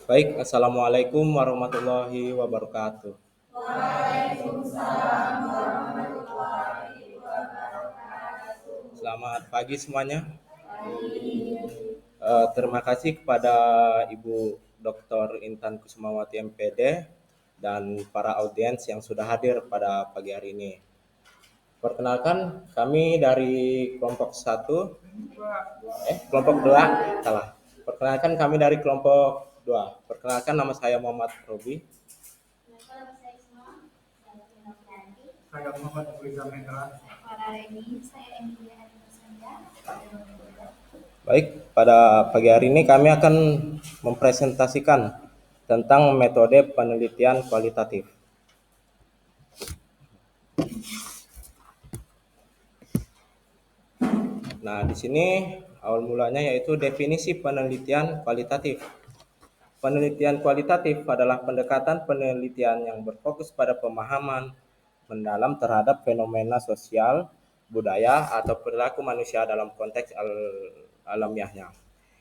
Baik, Assalamualaikum warahmatullahi wabarakatuh. Selamat pagi semuanya. Terima kasih kepada Ibu Dr. Intan Kusumawati MPD dan para audiens yang sudah hadir pada pagi hari ini. Perkenalkan, kami dari kelompok satu, kelompok 2, salah. Perkenalkan kami dari kelompok 2. Perkenalkan nama saya Muhammad Robi. Saya Muhammad Rizal Hendra. Baik, pada pagi hari ini kami akan mempresentasikan tentang metode penelitian kualitatif. Nah, di sini awal mulanya yaitu definisi penelitian kualitatif. Penelitian kualitatif adalah pendekatan penelitian yang berfokus pada pemahaman mendalam terhadap fenomena sosial, budaya, atau perilaku manusia dalam konteks alamiahnya.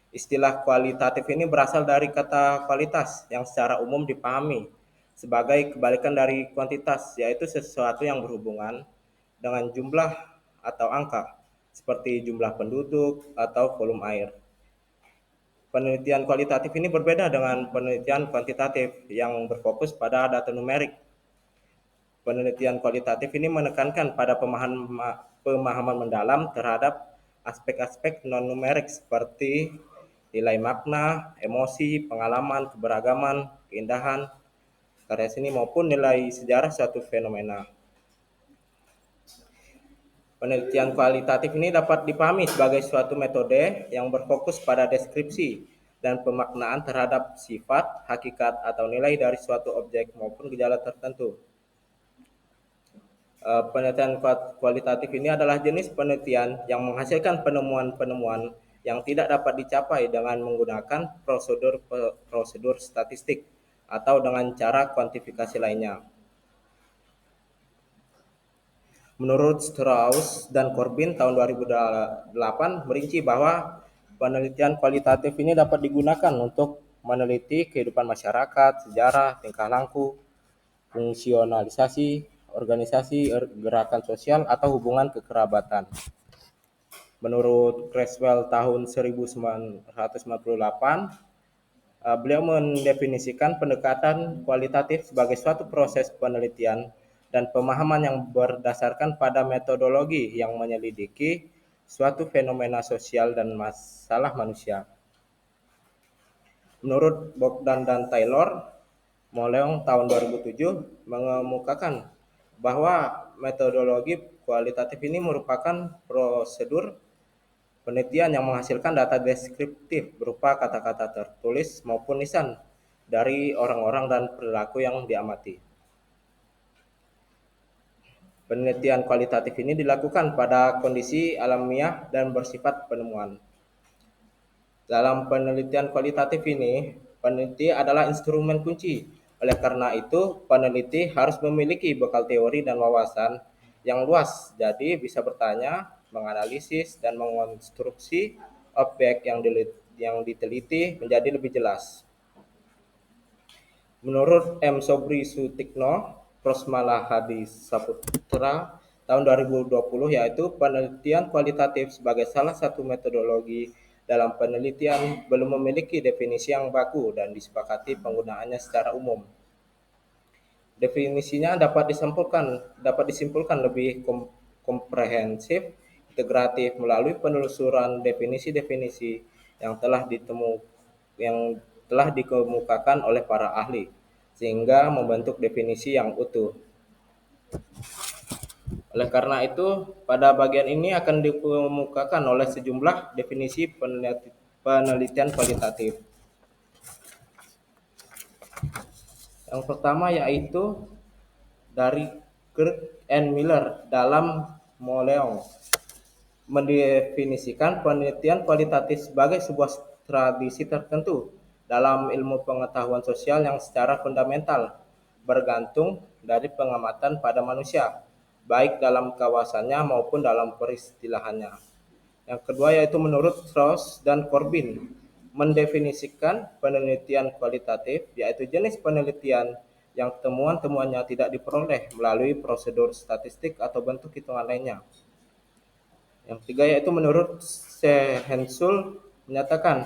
Istilah kualitatif ini berasal dari kata kualitas yang secara umum dipahami sebagai kebalikan dari kuantitas, yaitu sesuatu yang berhubungan dengan jumlah atau angka, seperti jumlah penduduk atau volume air. Penelitian kualitatif ini berbeda dengan penelitian kuantitatif yang berfokus pada data numerik. Penelitian kualitatif ini menekankan pada pemahaman mendalam terhadap aspek-aspek non-numerik seperti nilai makna, emosi, pengalaman, keberagaman, keindahan, karya seni maupun nilai sejarah suatu fenomena. Penelitian kualitatif ini dapat dipahami sebagai suatu metode yang berfokus pada deskripsi dan pemaknaan terhadap sifat, hakikat, atau nilai dari suatu objek maupun gejala tertentu. Penelitian kualitatif ini adalah jenis penelitian yang menghasilkan penemuan-penemuan yang tidak dapat dicapai dengan menggunakan prosedur statistik atau dengan cara kuantifikasi lainnya. Menurut Strauss dan Corbin tahun 2008 merinci bahwa penelitian kualitatif ini dapat digunakan untuk meneliti kehidupan masyarakat, sejarah, tingkah laku, fungsionalisasi, organisasi, gerakan sosial, atau hubungan kekerabatan. Menurut Creswell tahun 1998, beliau mendefinisikan pendekatan kualitatif sebagai suatu proses penelitian dan pemahaman yang berdasarkan pada metodologi yang menyelidiki suatu fenomena sosial dan masalah manusia. Menurut Bogdan dan Taylor, Moleong tahun 2007 mengemukakan bahwa metodologi kualitatif ini merupakan prosedur penelitian yang menghasilkan data deskriptif berupa kata-kata tertulis maupun lisan dari orang-orang dan perilaku yang diamati. Penelitian kualitatif ini dilakukan pada kondisi alamiah dan bersifat penemuan. Dalam penelitian kualitatif ini, peneliti adalah instrumen kunci. Oleh karena itu, peneliti harus memiliki bekal teori dan wawasan yang luas, jadi bisa bertanya, menganalisis, dan mengonstruksi objek yang diteliti menjadi lebih jelas. Menurut M. Sobri Sutikno, Prosmala Hadi Saputra, tahun 2020, yaitu penelitian kualitatif sebagai salah satu metodologi dalam penelitian belum memiliki definisi yang baku dan disepakati penggunaannya secara umum. Definisinya dapat disimpulkan lebih komprehensif, integratif melalui penelusuran definisi-definisi yang telah dikemukakan oleh para ahli, sehingga membentuk definisi yang utuh. Oleh karena itu, pada bagian ini akan dikemukakan oleh sejumlah definisi penelitian kualitatif. Yang pertama yaitu dari Kirk and Miller dalam Moleong mendefinisikan penelitian kualitatif sebagai sebuah tradisi tertentu dalam ilmu pengetahuan sosial yang secara fundamental bergantung dari pengamatan pada manusia, baik dalam kawasannya maupun dalam peristilahannya. Yang kedua yaitu menurut Strauss dan Corbin, mendefinisikan penelitian kualitatif, yaitu jenis penelitian yang temuan-temuannya tidak diperoleh melalui prosedur statistik atau bentuk hitungan lainnya. Yang ketiga yaitu menurut Sehensul menyatakan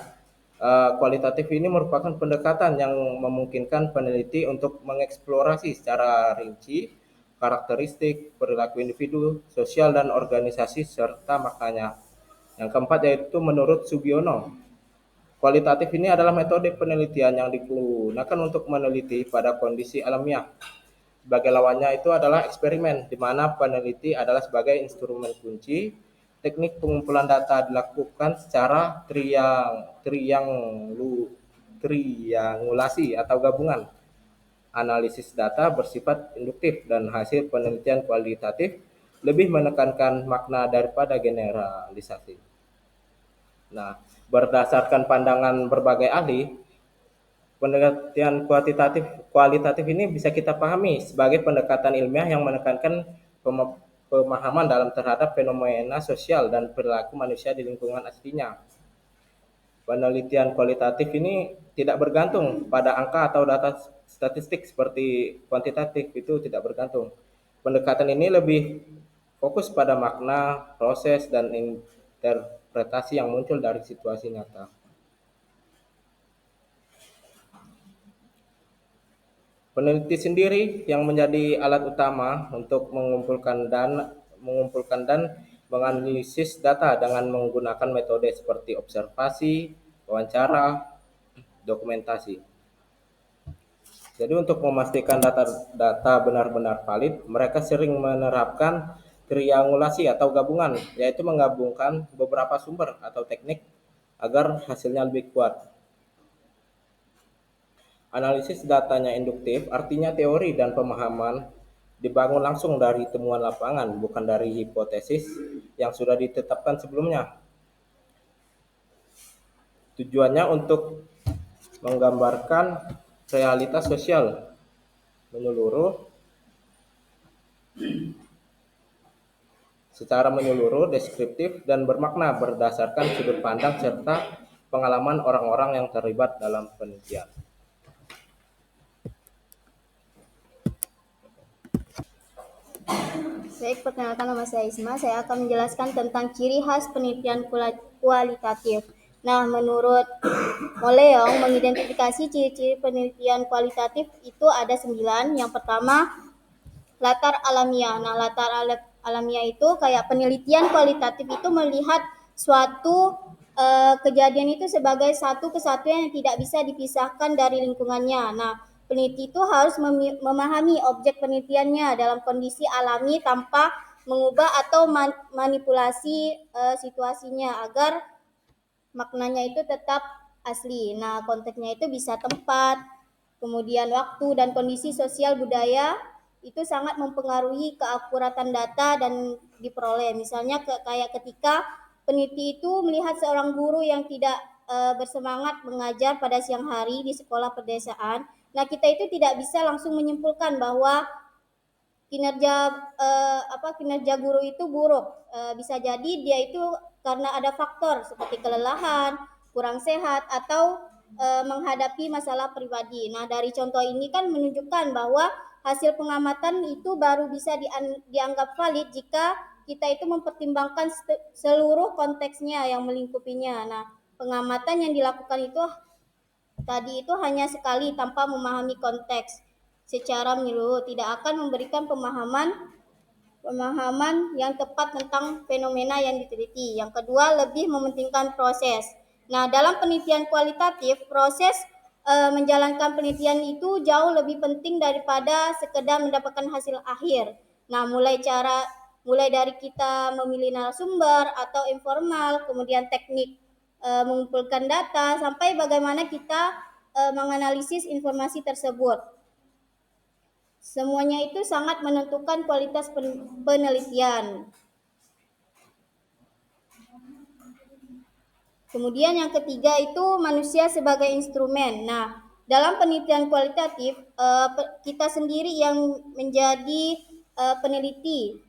kualitatif ini merupakan pendekatan yang memungkinkan peneliti untuk mengeksplorasi secara rinci karakteristik, perilaku individu, sosial dan organisasi serta maknanya. Yang keempat yaitu menurut Sugiono, kualitatif ini adalah metode penelitian yang digunakan untuk meneliti pada kondisi alamiah. Sebagai lawannya itu adalah eksperimen, di mana peneliti adalah sebagai instrumen kunci. Teknik pengumpulan data dilakukan secara triangulasi atau gabungan. Analisis data bersifat induktif dan hasil penelitian kualitatif lebih menekankan makna daripada generalisasi. Nah, berdasarkan pandangan berbagai ahli, penelitian kualitatif ini bisa kita pahami sebagai pendekatan ilmiah yang menekankan pemahaman dalam terhadap fenomena sosial dan perilaku manusia di lingkungan aslinya. Penelitian kualitatif ini tidak bergantung pada angka atau data statistik seperti kuantitatif, itu tidak bergantung. Pendekatan ini lebih fokus pada makna, proses, dan interpretasi yang muncul dari situasi nyata. Peneliti sendiri yang menjadi alat utama untuk mengumpulkan dan menganalisis data dengan menggunakan metode seperti observasi, wawancara, dokumentasi. Jadi untuk memastikan data benar-benar valid, mereka sering menerapkan triangulasi atau gabungan, yaitu menggabungkan beberapa sumber atau teknik agar hasilnya lebih kuat. Analisis datanya induktif, artinya teori dan pemahaman dibangun langsung dari temuan lapangan, bukan dari hipotesis yang sudah ditetapkan sebelumnya. Tujuannya untuk menggambarkan realitas sosial secara menyeluruh, deskriptif, dan bermakna berdasarkan sudut pandang serta pengalaman orang-orang yang terlibat dalam penelitian. Baik, perkenalkan nama saya Isma. Saya akan menjelaskan tentang ciri khas penelitian kualitatif. Nah, menurut Moleong, mengidentifikasi ciri-ciri penelitian kualitatif itu ada 9. Yang pertama, latar alamiah. Nah, latar alamiah itu kayak penelitian kualitatif itu melihat suatu kejadian itu sebagai satu kesatuan yang tidak bisa dipisahkan dari lingkungannya. Nah, peneliti itu harus memahami objek penelitiannya dalam kondisi alami tanpa mengubah atau manipulasi situasinya agar maknanya itu tetap asli. Nah, konteksnya itu bisa tempat, kemudian waktu dan kondisi sosial budaya itu sangat mempengaruhi keakuratan data dan diperoleh. Misalnya kayak ketika peneliti itu melihat seorang guru yang tidak bersemangat mengajar pada siang hari di sekolah pedesaan. Nah, kita itu tidak bisa langsung menyimpulkan bahwa kinerja guru itu buruk. Bisa jadi dia itu karena ada faktor seperti kelelahan, kurang sehat, atau menghadapi masalah pribadi. Nah, dari contoh ini kan menunjukkan bahwa hasil pengamatan itu baru bisa dianggap valid jika kita itu mempertimbangkan seluruh konteksnya yang melingkupinya. Nah, pengamatan yang dilakukan itu tadi itu hanya sekali tanpa memahami konteks secara menyeluruh tidak akan memberikan pemahaman yang tepat tentang fenomena yang diteliti. Yang kedua, lebih mementingkan proses. Nah, dalam penelitian kualitatif, proses menjalankan penelitian itu jauh lebih penting daripada sekedar mendapatkan hasil akhir. Nah, mulai dari kita memilih narasumber atau informal, kemudian teknik mengumpulkan data, sampai bagaimana kita menganalisis informasi tersebut. Semuanya itu sangat menentukan kualitas penelitian. Kemudian yang ketiga itu manusia sebagai instrumen. Nah, dalam penelitian kualitatif kita sendiri yang menjadi peneliti.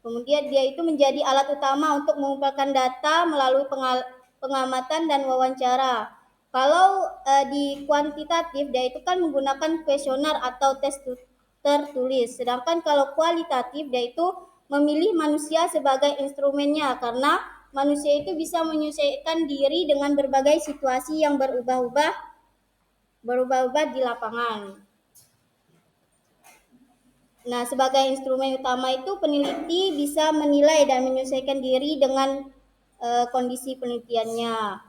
Kemudian dia itu menjadi alat utama untuk mengumpulkan data melalui pengamatan dan wawancara. Kalau di kuantitatif dia itu kan menggunakan kuesioner atau tes tertulis. Sedangkan kalau kualitatif dia itu memilih manusia sebagai instrumennya karena manusia itu bisa menyesuaikan diri dengan berbagai situasi yang berubah-ubah di lapangan. Nah, sebagai instrumen utama itu peneliti bisa menilai dan menyesuaikan diri dengan kondisi penelitiannya.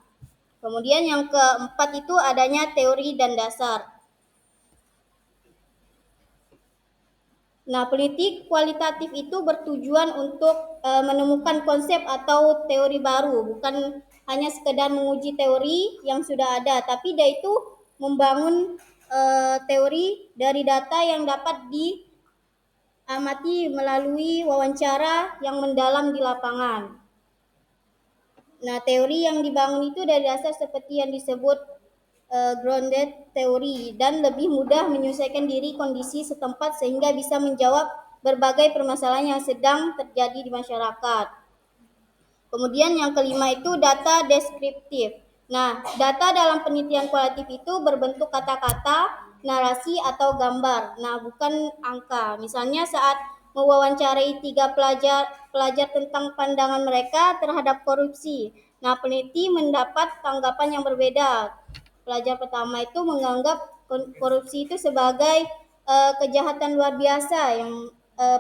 Kemudian yang keempat itu adanya teori dan dasar. Nah, peneliti kualitatif itu bertujuan untuk menemukan konsep atau teori baru, bukan hanya sekedar menguji teori yang sudah ada, tapi dia itu membangun teori dari data yang dapat diamati melalui wawancara yang mendalam di lapangan. Nah, teori yang dibangun itu dari dasar seperti yang disebut grounded teori dan lebih mudah menyesuaikan diri kondisi setempat sehingga bisa menjawab berbagai permasalahan yang sedang terjadi di masyarakat. Kemudian yang kelima itu data deskriptif. Nah, data dalam penelitian kualitatif itu berbentuk kata-kata, narasi atau gambar. Nah, bukan angka. Misalnya saat mewawancarai 3 pelajar tentang pandangan mereka terhadap korupsi. Nah, peneliti mendapat tanggapan yang berbeda. Pelajar pertama itu menganggap korupsi itu sebagai kejahatan luar biasa yang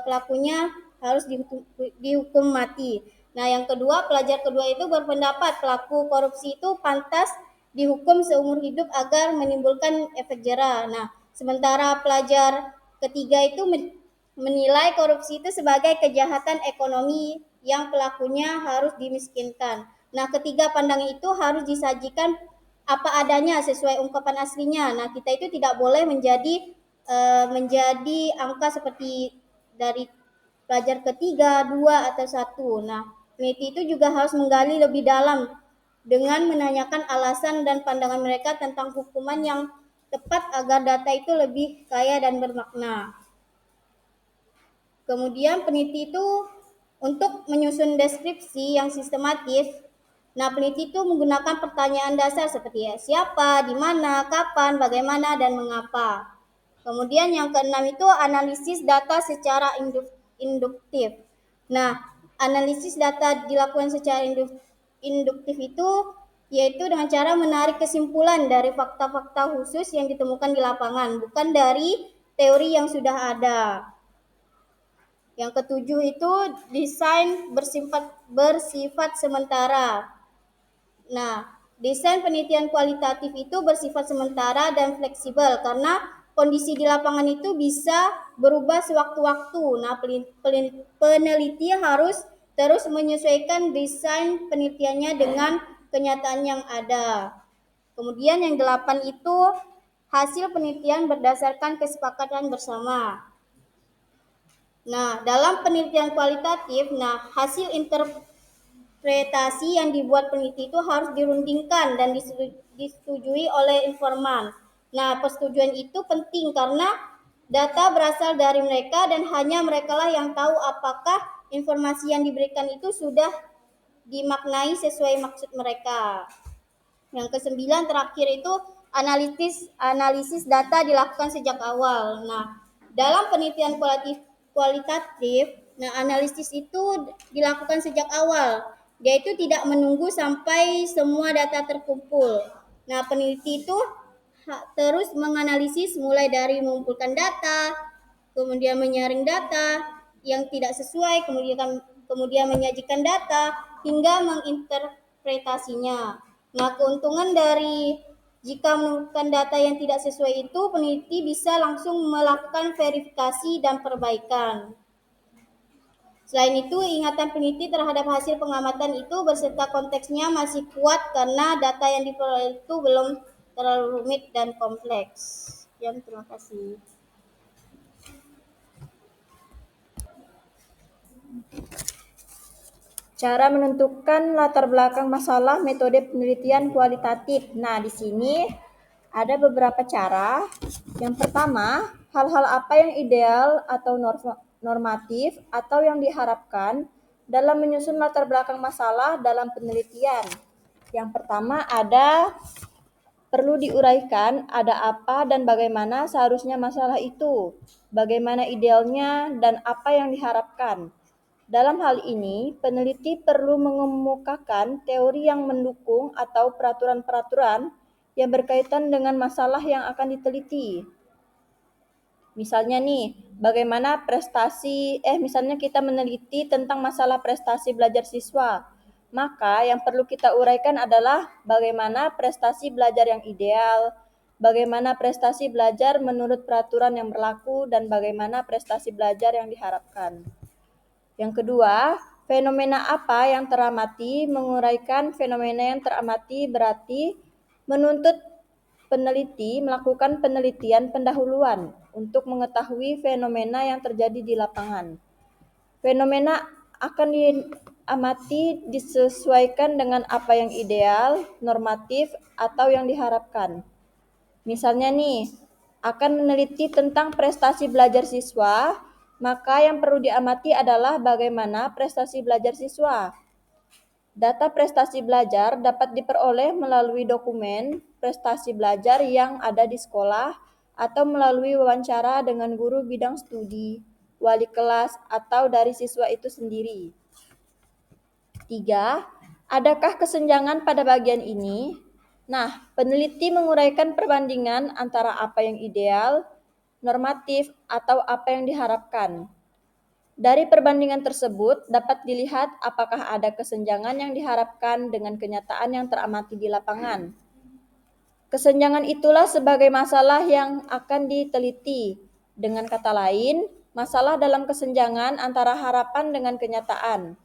pelakunya harus dihukum mati. Nah, yang kedua, pelajar kedua itu berpendapat pelaku korupsi itu pantas dihukum seumur hidup agar menimbulkan efek jera. Nah, sementara pelajar ketiga itu menilai korupsi itu sebagai kejahatan ekonomi yang pelakunya harus dimiskinkan. Nah, ketiga pandangan itu harus disajikan apa adanya sesuai ungkapan aslinya. Nah, kita itu tidak boleh menjadi angka seperti dari pelajar ketiga, dua atau satu. Nah, peneliti itu juga harus menggali lebih dalam dengan menanyakan alasan dan pandangan mereka tentang hukuman yang tepat agar data itu lebih kaya dan bermakna. Kemudian peneliti itu untuk menyusun deskripsi yang sistematis, nah peneliti itu menggunakan pertanyaan dasar seperti siapa, di mana, kapan, bagaimana, dan mengapa. Kemudian yang keenam itu analisis data secara induktif. Nah, analisis data dilakukan secara induktif itu yaitu dengan cara menarik kesimpulan dari fakta-fakta khusus yang ditemukan di lapangan, bukan dari teori yang sudah ada. Yang ketujuh itu desain bersifat sementara. Nah, desain penelitian kualitatif itu bersifat sementara dan fleksibel karena kondisi di lapangan itu bisa berubah sewaktu-waktu. Nah, peneliti harus terus menyesuaikan desain penelitiannya dengan kenyataan yang ada. Kemudian yang 8 itu hasil penelitian berdasarkan kesepakatan bersama. Nah, dalam penelitian kualitatif, hasil interpretasi yang dibuat peneliti itu harus dirundingkan dan disetujui oleh informan. Nah, persetujuan itu penting karena data berasal dari mereka dan hanya merekalah yang tahu apakah informasi yang diberikan itu sudah dimaknai sesuai maksud mereka. Yang kesembilan terakhir itu analisis data dilakukan sejak awal. Nah, dalam penelitian kualitatif, analisis itu dilakukan sejak awal. Dia itu tidak menunggu sampai semua data terkumpul. Nah, peneliti itu terus menganalisis mulai dari mengumpulkan data, kemudian menyaring data yang tidak sesuai, kemudian menyajikan data hingga menginterpretasinya. Nah, keuntungan dari jika menemukan data yang tidak sesuai itu, peneliti bisa langsung melakukan verifikasi dan perbaikan. Selain itu, ingatan peneliti terhadap hasil pengamatan itu beserta konteksnya masih kuat karena data yang diperoleh itu belum terlalu rumit dan kompleks. Terima kasih. Cara menentukan latar belakang masalah metode penelitian kualitatif. Nah, di sini ada beberapa cara. Yang pertama, hal-hal apa yang ideal atau normatif atau yang diharapkan dalam menyusun latar belakang masalah dalam penelitian. Yang pertama ada perlu diuraikan ada apa dan bagaimana seharusnya masalah itu, bagaimana idealnya, dan apa yang diharapkan. Dalam hal ini, peneliti perlu mengemukakan teori yang mendukung atau peraturan-peraturan yang berkaitan dengan masalah yang akan diteliti. Misalnya nih, misalnya kita meneliti tentang masalah prestasi belajar siswa. Maka yang perlu kita uraikan adalah bagaimana prestasi belajar yang ideal, bagaimana prestasi belajar menurut peraturan yang berlaku, dan bagaimana prestasi belajar yang diharapkan. Yang kedua, fenomena apa yang teramati. Menguraikan fenomena yang teramati berarti menuntut peneliti melakukan penelitian pendahuluan untuk mengetahui fenomena yang terjadi di lapangan. Fenomena akan diamati disesuaikan dengan apa yang ideal, normatif, atau yang diharapkan. Misalnya nih, akan meneliti tentang prestasi belajar siswa, maka yang perlu diamati adalah bagaimana prestasi belajar siswa. Data prestasi belajar dapat diperoleh melalui dokumen prestasi belajar yang ada di sekolah atau melalui wawancara dengan guru bidang studi, wali kelas, atau dari siswa itu sendiri. 3. Adakah kesenjangan pada bagian ini? Nah, peneliti menguraikan perbandingan antara apa yang ideal, normatif, atau apa yang diharapkan. Dari perbandingan tersebut dapat dilihat apakah ada kesenjangan yang diharapkan dengan kenyataan yang teramati di lapangan. Kesenjangan itulah sebagai masalah yang akan diteliti. Dengan kata lain, masalah dalam kesenjangan antara harapan dengan kenyataan.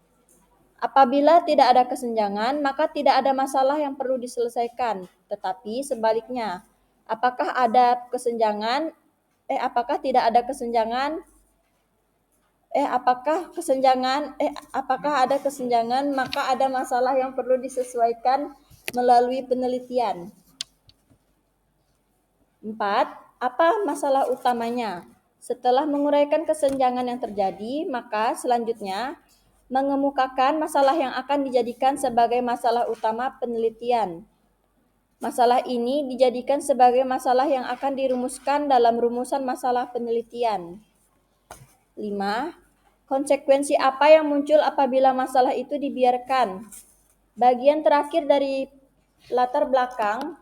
Apabila tidak ada kesenjangan, maka tidak ada masalah yang perlu diselesaikan. Tetapi sebaliknya, apakah ada kesenjangan? Apakah tidak ada kesenjangan? Apakah ada kesenjangan, maka ada masalah yang perlu disesuaikan melalui penelitian. 4. Apa masalah utamanya? Setelah menguraikan kesenjangan yang terjadi, maka selanjutnya mengemukakan masalah yang akan dijadikan sebagai masalah utama penelitian. Masalah ini dijadikan sebagai masalah yang akan dirumuskan dalam rumusan masalah penelitian. 5. Konsekuensi apa yang muncul apabila masalah itu dibiarkan? Bagian terakhir dari latar belakang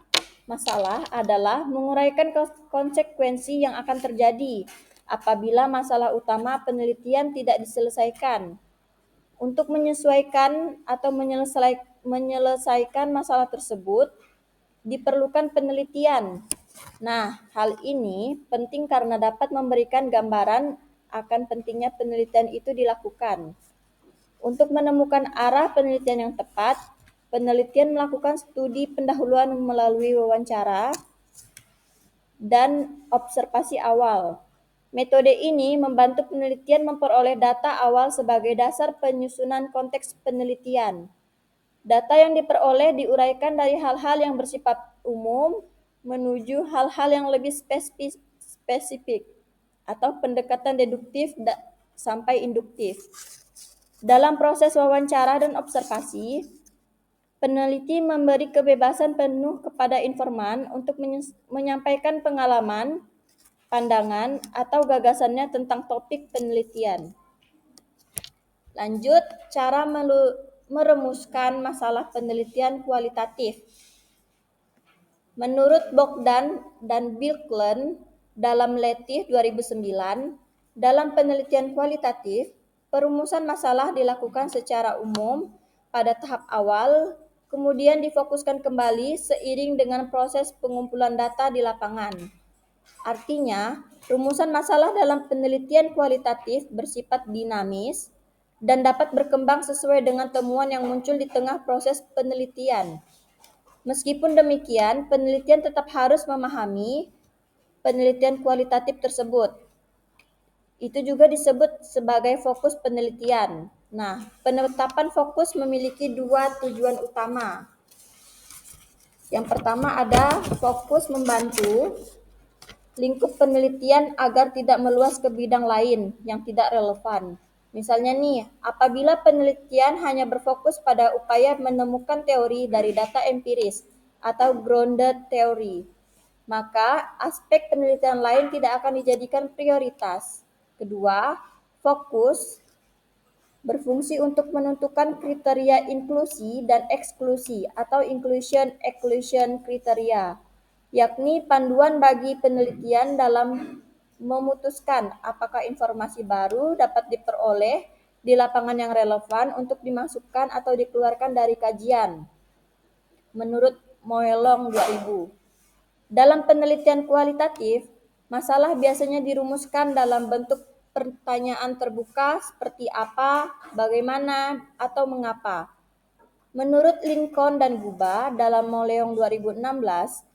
masalah adalah menguraikan konsekuensi yang akan terjadi apabila masalah utama penelitian tidak diselesaikan. Untuk menyesuaikan atau menyelesaikan masalah tersebut, diperlukan penelitian. Nah, hal ini penting karena dapat memberikan gambaran akan pentingnya penelitian itu dilakukan. Untuk menemukan arah penelitian yang tepat, penelitian melakukan studi pendahuluan melalui wawancara dan observasi awal. Metode ini membantu penelitian memperoleh data awal sebagai dasar penyusunan konteks penelitian. Data yang diperoleh diuraikan dari hal-hal yang bersifat umum menuju hal-hal yang lebih spesifik atau pendekatan deduktif sampai induktif. Dalam proses wawancara dan observasi, peneliti memberi kebebasan penuh kepada informan untuk menyampaikan pengalaman, pandangan, atau gagasannya tentang topik penelitian. Lanjut, cara merumuskan masalah penelitian kualitatif. Menurut Bogdan dan Birkeland dalam Letih 2009, dalam penelitian kualitatif, perumusan masalah dilakukan secara umum pada tahap awal, kemudian difokuskan kembali seiring dengan proses pengumpulan data di lapangan. Artinya, rumusan masalah dalam penelitian kualitatif bersifat dinamis dan dapat berkembang sesuai dengan temuan yang muncul di tengah proses penelitian. Meskipun demikian, penelitian tetap harus memahami penelitian kualitatif tersebut. Itu juga disebut sebagai fokus penelitian. Nah, penetapan fokus memiliki 2 tujuan utama. Yang pertama ada fokus membantu lingkup penelitian agar tidak meluas ke bidang lain yang tidak relevan. Misalnya nih, apabila penelitian hanya berfokus pada upaya menemukan teori dari data empiris, atau grounded theory, maka aspek penelitian lain tidak akan dijadikan prioritas. Kedua, fokus berfungsi untuk menentukan kriteria inklusi dan eksklusi atau inclusion-exclusion kriteria, yakni panduan bagi penelitian dalam memutuskan apakah informasi baru dapat diperoleh di lapangan yang relevan untuk dimasukkan atau dikeluarkan dari kajian. Menurut Moelong 2000, dalam penelitian kualitatif, masalah biasanya dirumuskan dalam bentuk pertanyaan terbuka seperti apa, bagaimana, atau mengapa. Menurut Lincoln dan Guba dalam Moleong 2016,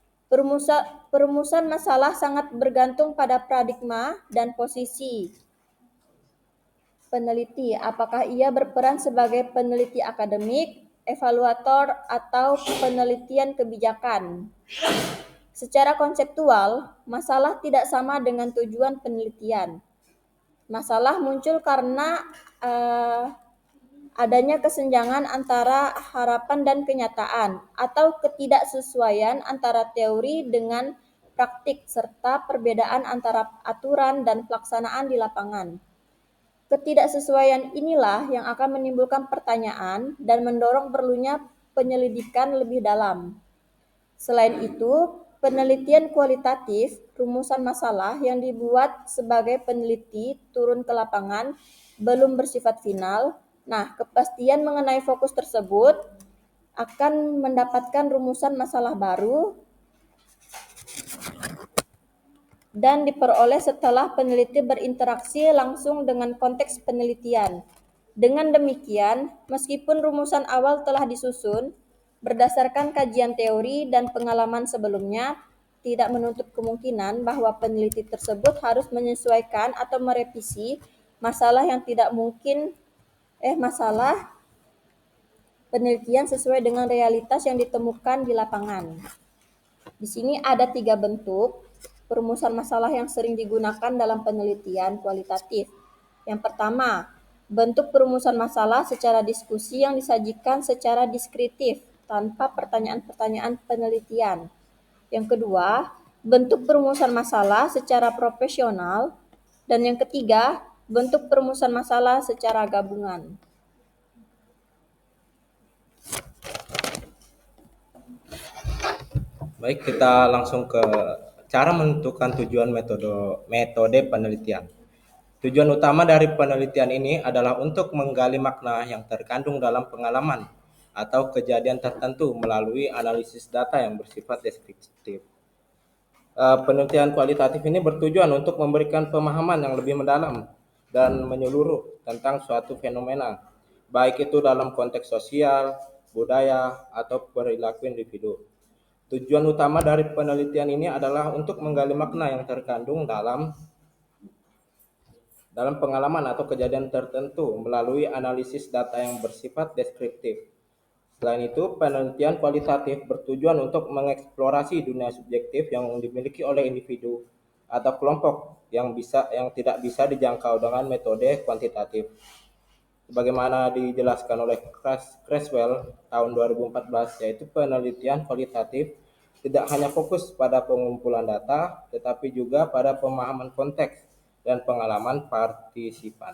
perumusan masalah sangat bergantung pada paradigma dan posisi peneliti, apakah ia berperan sebagai peneliti akademik, evaluator, atau penelitian kebijakan. Secara konseptual, masalah tidak sama dengan tujuan penelitian. Masalah muncul karena adanya kesenjangan antara harapan dan kenyataan, atau ketidaksesuaian antara teori dengan praktik, serta perbedaan antara aturan dan pelaksanaan di lapangan. Ketidaksesuaian inilah yang akan menimbulkan pertanyaan dan mendorong perlunya penyelidikan lebih dalam. Selain itu, penelitian kualitatif, rumusan masalah yang dibuat sebagai peneliti turun ke lapangan belum bersifat final. Nah, kepastian mengenai fokus tersebut akan mendapatkan rumusan masalah baru dan diperoleh setelah peneliti berinteraksi langsung dengan konteks penelitian. Dengan demikian, meskipun rumusan awal telah disusun berdasarkan kajian teori dan pengalaman sebelumnya, tidak menutup kemungkinan bahwa peneliti tersebut harus menyesuaikan atau merevisi masalah penelitian sesuai dengan realitas yang ditemukan di lapangan. Di sini ada 3 bentuk perumusan masalah yang sering digunakan dalam penelitian kualitatif. Yang pertama, bentuk perumusan masalah secara diskusi yang disajikan secara deskriptif tanpa pertanyaan-pertanyaan penelitian. Yang kedua, bentuk perumusan masalah secara profesional. Dan yang ketiga, bentuk perumusan masalah secara gabungan. Baik, kita langsung ke cara menentukan tujuan metode penelitian. Tujuan utama dari penelitian ini adalah untuk menggali makna yang terkandung dalam pengalaman atau kejadian tertentu melalui analisis data yang bersifat deskriptif. Penelitian kualitatif ini bertujuan untuk memberikan pemahaman yang lebih mendalam dan menyeluruh tentang suatu fenomena, baik itu dalam konteks sosial, budaya, atau perilaku individu. Tujuan utama dari penelitian ini adalah untuk menggali makna yang terkandung dalam pengalaman atau kejadian tertentu melalui analisis data yang bersifat deskriptif. Selain itu, penelitian kualitatif bertujuan untuk mengeksplorasi dunia subjektif yang dimiliki oleh individu atau kelompok yang tidak bisa dijangkau dengan metode kuantitatif. Sebagaimana dijelaskan oleh Creswell tahun 2014, yaitu penelitian kualitatif tidak hanya fokus pada pengumpulan data, tetapi juga pada pemahaman konteks dan pengalaman partisipan.